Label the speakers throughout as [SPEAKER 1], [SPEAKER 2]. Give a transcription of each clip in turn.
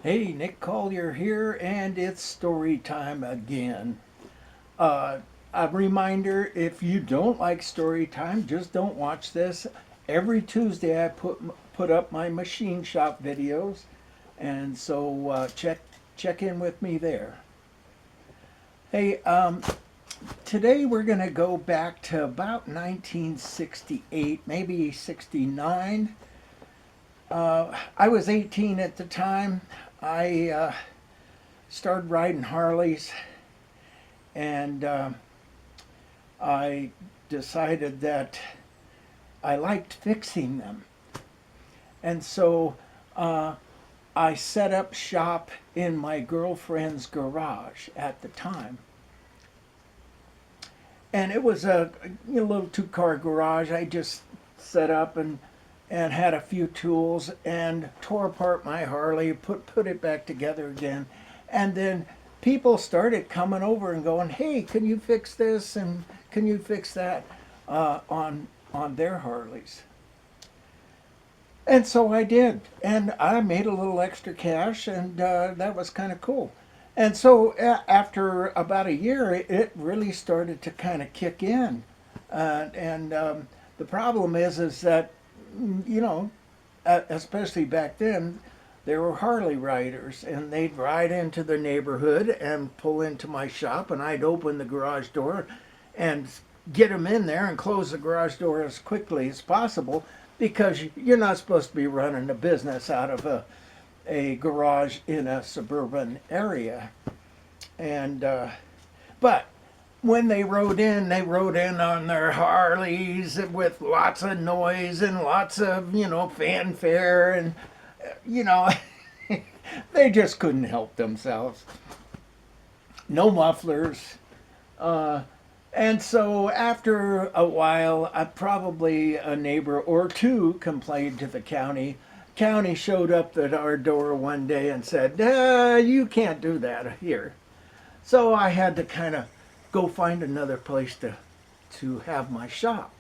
[SPEAKER 1] Hey, Nick Collier here, and it's story time again. Uh, a reminder, if you don't like story time, just don't watch this. Every Tuesday I put up my machine shop videos, and so check in with me there. Hey, today we're going to go back to about 1968, maybe 69. I was 18 at the time. I started riding Harleys, and I decided that I liked fixing them. And so uh, I set up shop in my girlfriend's garage at the time. And it was a little two-car garage. I just set up and had a few tools and tore apart my Harley, put it back together again, and then people started coming over and going, "Hey, can you fix this and can you fix that on their Harleys?" And so I did, and I made a little extra cash, and that was kind of cool. And so after about a year, it really started to kind of kick in, and the problem is that you know, especially back then, there were Harley riders, and they'd ride into the neighborhood and pull into my shop, and I'd open the garage door and get them in there and close the garage door as quickly as possible because you're not supposed to be running a business out of a garage in a suburban area. And but when they rode in on their Harleys with lots of noise and lots of, fanfare and, you know, they just couldn't help themselves. No mufflers. Uh, and so after a while, probably a neighbor or two complained to the county. County showed up at our door one day and said, "You can't do that here." So I had to kind of go find another place to have my shop.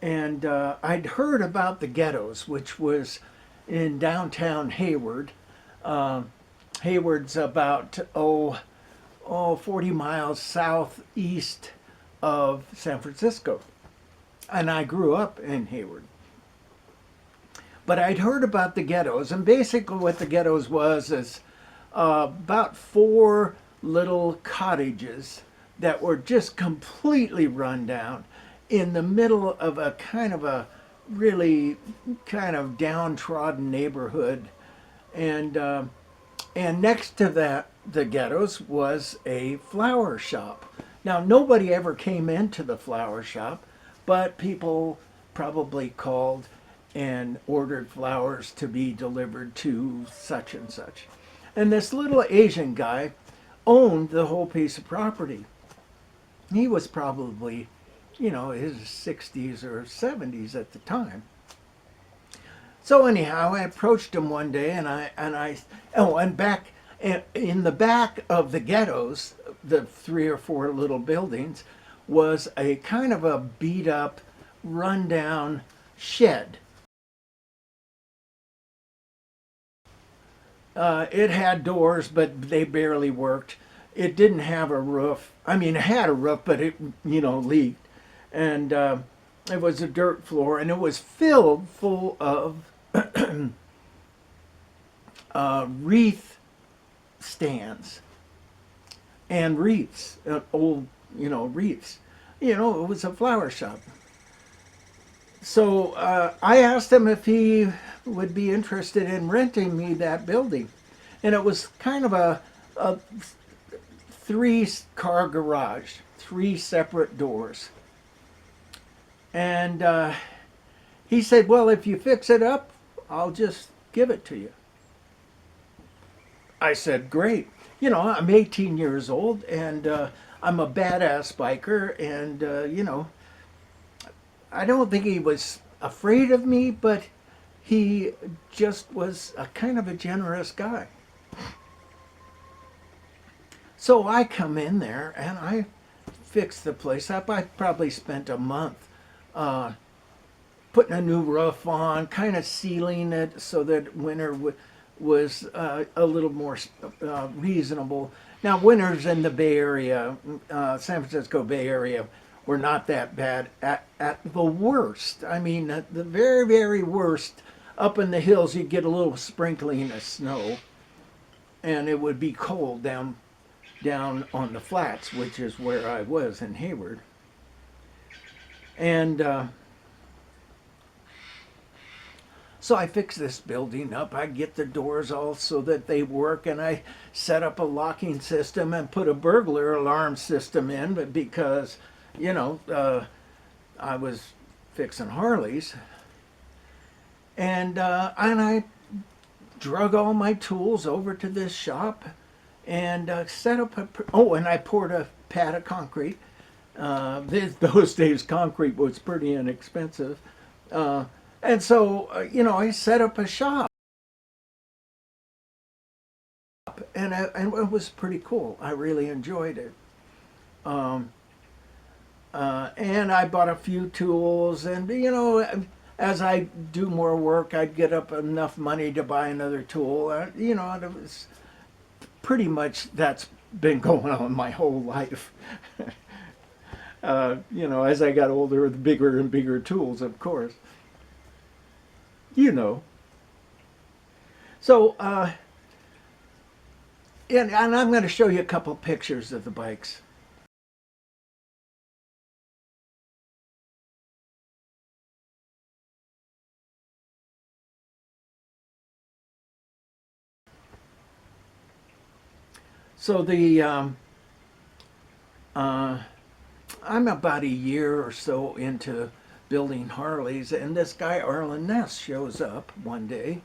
[SPEAKER 1] And I'd heard about the ghettos, which was in downtown Hayward. Uh, Hayward's about 40 miles southeast of San Francisco. And I grew up in Hayward. But I'd heard about the ghettos, and basically what the ghettos was is about four little cottages that were just completely run down in the middle of a kind of a really kind of downtrodden neighborhood, and and next to that the ghettos was a flower shop. Now nobody ever came into the flower shop, but people probably called and ordered flowers to be delivered to such and such. And this little Asian guy owned the whole piece of property. He was probably, his 60s or 70s at the time. So anyhow, I approached him one day, and back in the back of the ghettos, the three or four little buildings, was a kind of a beat up, rundown shed. It had doors, but they barely worked. It didn't have a roof. I mean, it had a roof, but it, leaked. And it was a dirt floor, and it was filled full of wreath stands and wreaths, old, wreaths. It was a flower shop. So I asked him if he would be interested in renting me that building. And it was kind of a three-car garage, three separate doors. And he said, "Well, if you fix it up, I'll just give it to you." I said, "Great." I'm 18 years old, and I'm a badass biker, and, I don't think he was afraid of me, but he just was a kind of a generous guy. So I come in there and I fix the place up. I probably spent a month uh, putting a new roof on, kind of sealing it so that winter was a little more reasonable. Now, winters in the Bay Area, San Francisco Bay Area, were not that bad. At the worst, I mean, at the very, very worst, up in the hills, you'd get a little sprinkling of snow, and it would be cold down on the flats, which is where I was in Hayward. And so I fix this building up. I get the doors all so that they work, and I set up a locking system and put a burglar alarm system in, but because, I was fixing Harleys, and I drug all my tools over to this shop and set up and I poured a pad of concrete. Those days, concrete was pretty inexpensive. And so, I set up a shop, and it was pretty cool. I really enjoyed it. And I bought a few tools, and, as I do more work, I'd get up enough money to buy another tool. And it was pretty much, that's been going on my whole life. As I got older, the bigger and bigger tools, of course. So, and I'm going to show you a couple pictures of the bikes. So I'm about a year or so into building Harleys, and this guy Arland Nest shows up one day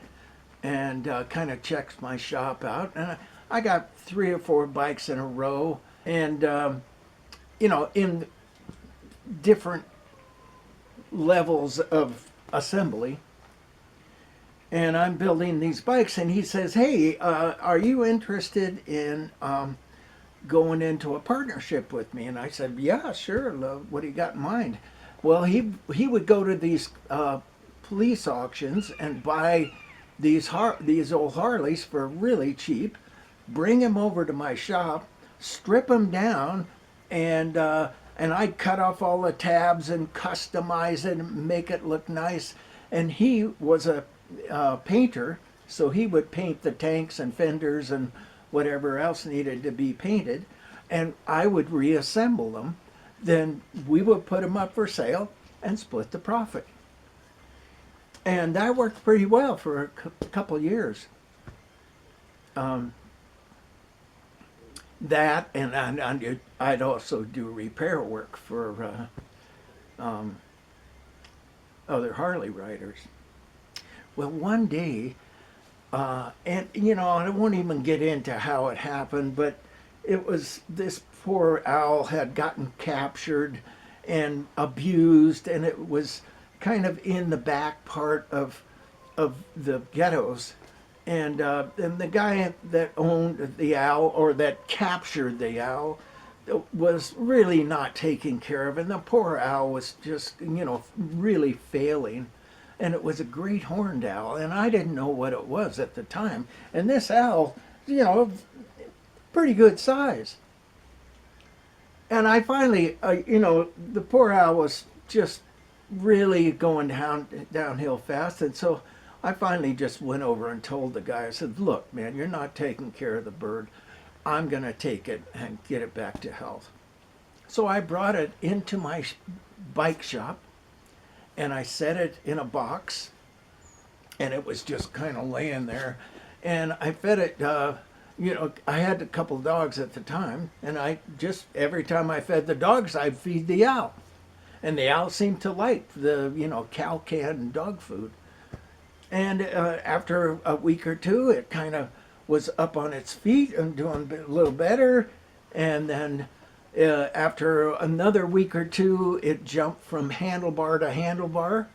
[SPEAKER 1] and kind of checks my shop out, and I got 3 or 4 bikes in a row, and in different levels of assembly. And I'm building these bikes, and he says, "Hey, are you interested in going into a partnership with me?" And I said, "Yeah, sure. What do you got in mind?" Well, he would go to these police auctions and buy these old Harleys for really cheap, bring them over to my shop, strip them down, and I'd cut off all the tabs and customize it and make it look nice. And he was a painter, so he would paint the tanks and fenders and whatever else needed to be painted, and I would reassemble them. Then we would put them up for sale and split the profit. And that worked pretty well for a couple years. That, and I'd also do repair work for other Harley riders. Well, one day, and I won't even get into how it happened, but it was this poor owl had gotten captured and abused, and it was kind of in the back part of the ghettos. And the guy that owned the owl, or that captured the owl, was really not taking care of it. And the poor owl was just, really failing. And it was a great horned owl, and I didn't know what it was at the time. And this owl, pretty good size. And I finally, the poor owl was just really going downhill fast, and so I finally just went over and told the guy, I said, "Look, man, you're not taking care of the bird. I'm going to take it and get it back to health." So I brought it into my bike shop, and I set it in a box, and it was just kind of laying there. And I fed it, I had a couple dogs at the time, and every time I fed the dogs, I'd feed the owl. And the owl seemed to like the, cow canned dog food. And after a week or two, it kind of was up on its feet and doing a little better. And then after another week or two, it jumped from handlebar to handlebar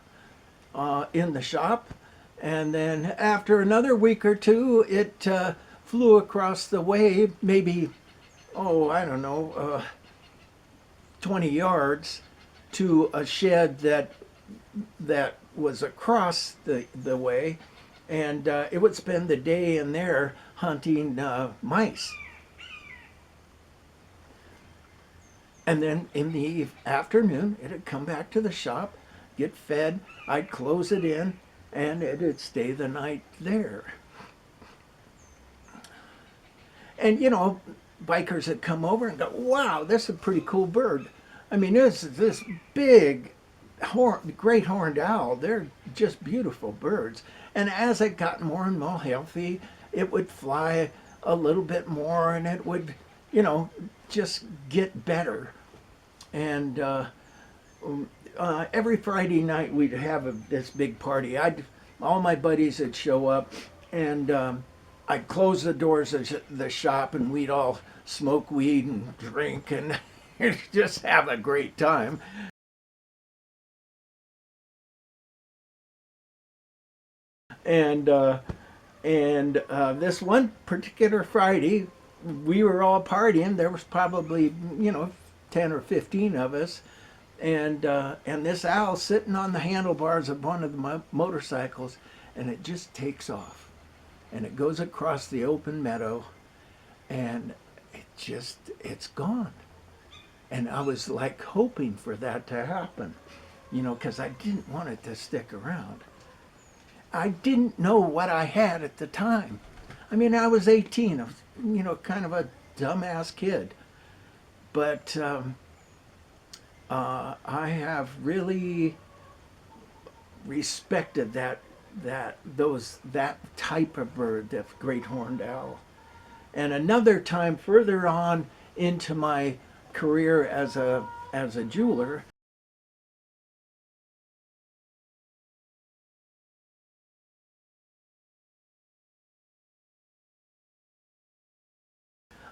[SPEAKER 1] in the shop. And then after another week or two, it flew across the way, maybe, 20 yards to a shed that was across the way. and it would spend the day in there hunting mice. And then in the afternoon, it'd come back to the shop, get fed, I'd close it in, and it'd stay the night there. And you know, bikers would come over and go, wow, this is a pretty cool bird. I mean, this big, great horned owl. They're just beautiful birds. And as it got more and more healthy, it would fly a little bit more, and it would, you know, just get better. And every Friday night we'd have this big party. All my buddies would show up, and I'd close the doors of the shop, and we'd all smoke weed and drink and just have a great time. And this one particular Friday, we were all partying. There was probably, you know, 10 or 15 of us, and this owl sitting on the handlebars of one of the motorcycles, and it just takes off, and it goes across the open meadow, and it's gone. And I was like hoping for that to happen, you know, because I didn't want it to stick around. I didn't know what I had at the time. I mean, I was 18, I was, you know, kind of a dumbass kid. But I have really respected that type of bird, that great horned owl. And another time, further on into my career as a jeweler,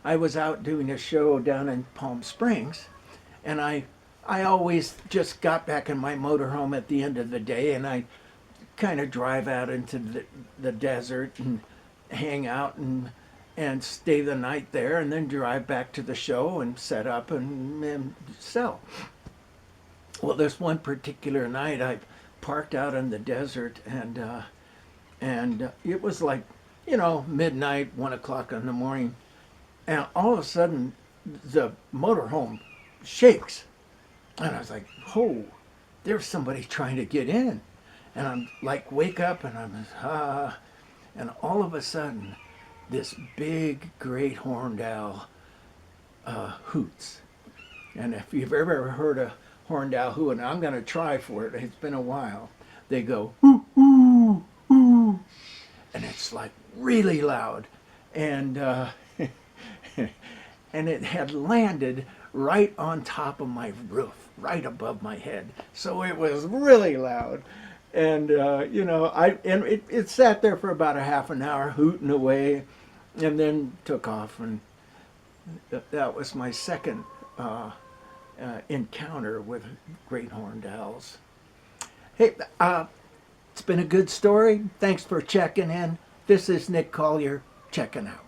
[SPEAKER 1] I was out doing a show down in Palm Springs, and I always just got back in my motorhome at the end of the day, and I kind of drive out into the desert and hang out and stay the night there, and then drive back to the show and set up and sell. Well, this one particular night, I parked out in the desert, and it was like, you know, midnight, 1 o'clock in the morning. And all of a sudden, the motorhome shakes. And I was like, oh, there's somebody trying to get in. And I'm like, wake up, and I'm, and all of a sudden, this big, great horned owl hoots. And if you've ever heard a horned owl hoot, and I'm going to try for it, it's been a while, they go, hoo, hoo, hoo. And it's like really loud. And and it had landed right on top of my roof, right above my head. So it was really loud. And, you know, it sat there for about a half an hour, hooting away, and then took off. And that was my second encounter with great horned owls. Hey, it's been a good story. Thanks for checking in. This is Nick Collier, checking out.